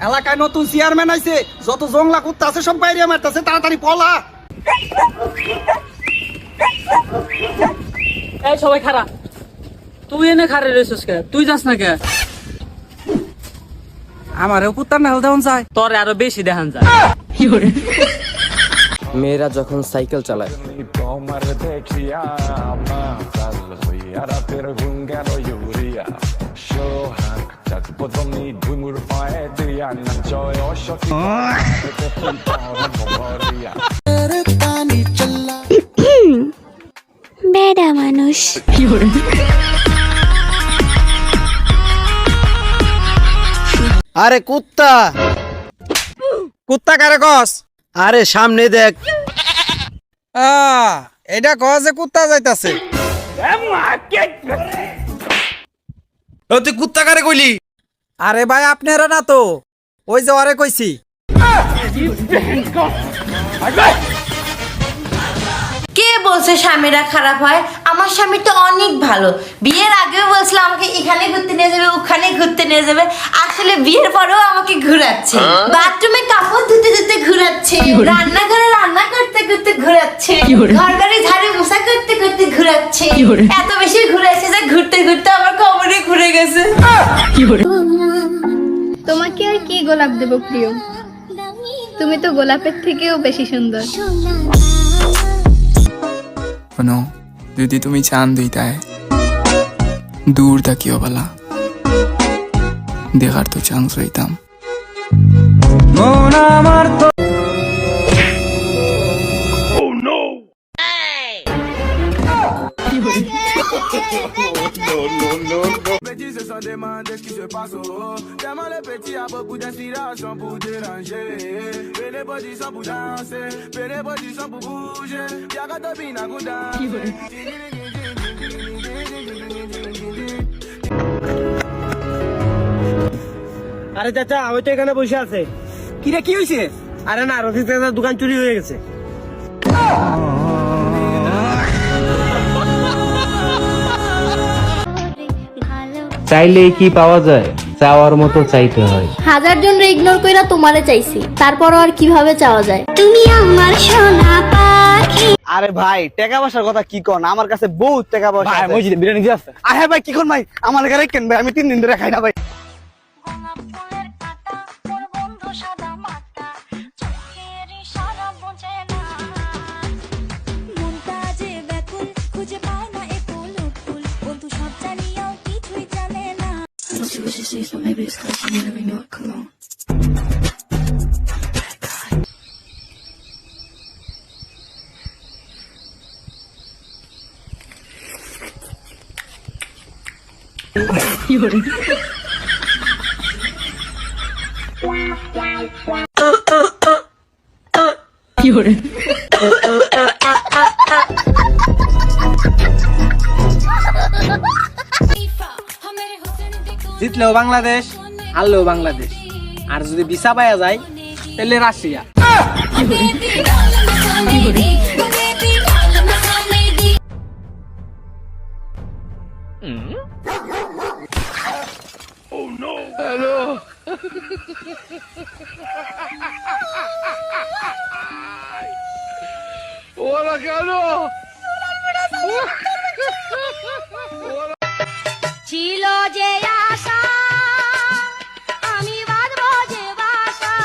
এলাকায় নতুন চেয়ারম্যান আইছে, যত জংলা কুত্তা আছে সব বাইরে মারতেছে, তাড়াতাড়ি পলা। এই সবাই খারা, তুই এনে খারে রয়েছিস কে? তুই যাস না কে? আমারও কুত্তার নাল দেওয়া যায়, তোর আরো বেশি দেখান যায়। মেয়েরা যখন সাইকেল চালায় বেডা মানুষ। আরে কুত্তা, কুত্তা কারে কস? আরে সামনে দেখ। এটা কস যে কুত্তা যাইতাছে। তুই কুত্তা কারে কইলি? আরে ভাই আপনারা না তো, ওই যে আরে কইছি। কে বলছে স্বামীরা খারাপ হয়? আমার স্বামী তো অনেক ভালো। বিয়ের আগেও বলছিল আমাকে এখানে ঘুরতে নিয়ে যাবে, ওখানে ঘুরতে নিয়ে যাবে। আসলে বিয়ের পরেও আমাকে ঘুরাচ্ছে, বাথরুমে কাপড় ধুতে ধুতে ঘুরাচ্ছে, রান্নাঘরে রান্না করতে করতে ঘুরাচ্ছে, ঘর বাড়ি ঝাড়ু মোছা করতে করতে ঘুরাচ্ছে। এত বেশি ঘুরাচ্ছে যে ঘুরতে ঘুরতে আমার কোমরে ঘুরে গেছে। তোমাকে আর কি গোলাপ দেব প্রিয়, তুমি তো গোলাপের থেকেও বেশি সুন্দর। শোনো, যদি তুমি চান দিতায় দূর থাকিও বলা, দেখার তো চান্স হইতাম। আরে চাচা, ওই তো এখানে বসে আছে। কিরে কি হইছে? আরে না, রফিক চাচার দোকান চুরি হয়ে গেছে। চাইলেই কি পাওয়া যায়? চাওয়ার মতো চাইতে হয়। হাজার জন ইগনোর কইরা তোমারে চাইছি, তারপরও আর কিভাবে চাওয়া যায়? তুমি আমার সোনা পাখি। আরে ভাই, টাকা পয়সার কথা কি কন, আমার কাছে বহুত টাকা পয়সা আছে। ভাই বিরিয়ানি দিয়ে আছে। আরে ভাই কি কোন ভাই, আমার ঘরে কেন ভাই, আমি 3 দিন ধরে খাই না ভাই। জিতলেও বাংলাদেশ, হারলেও বাংলাদেশ, আর যদি ভিসা পাওয়া যায় তাহলে রাশিয়া। ছিল যে আশা, আমি বাঁধবো যে বাসা,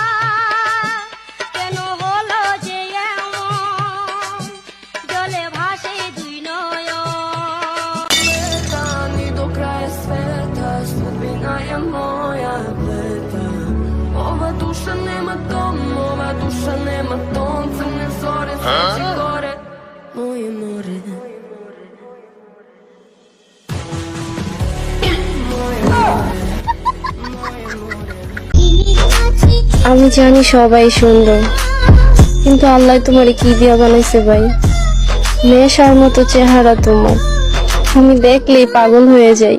কেন হলো যে এমন, জলে ভাসে দুই নয়ন। আমি জানি সবাই সুন্দর, কিন্তু আল্লাহ তোমারে কি দিয়া বানাইছে ভাই। নেশার মতো চেহারা তোমার, আমি দেখলেই পাগল হয়ে যাই।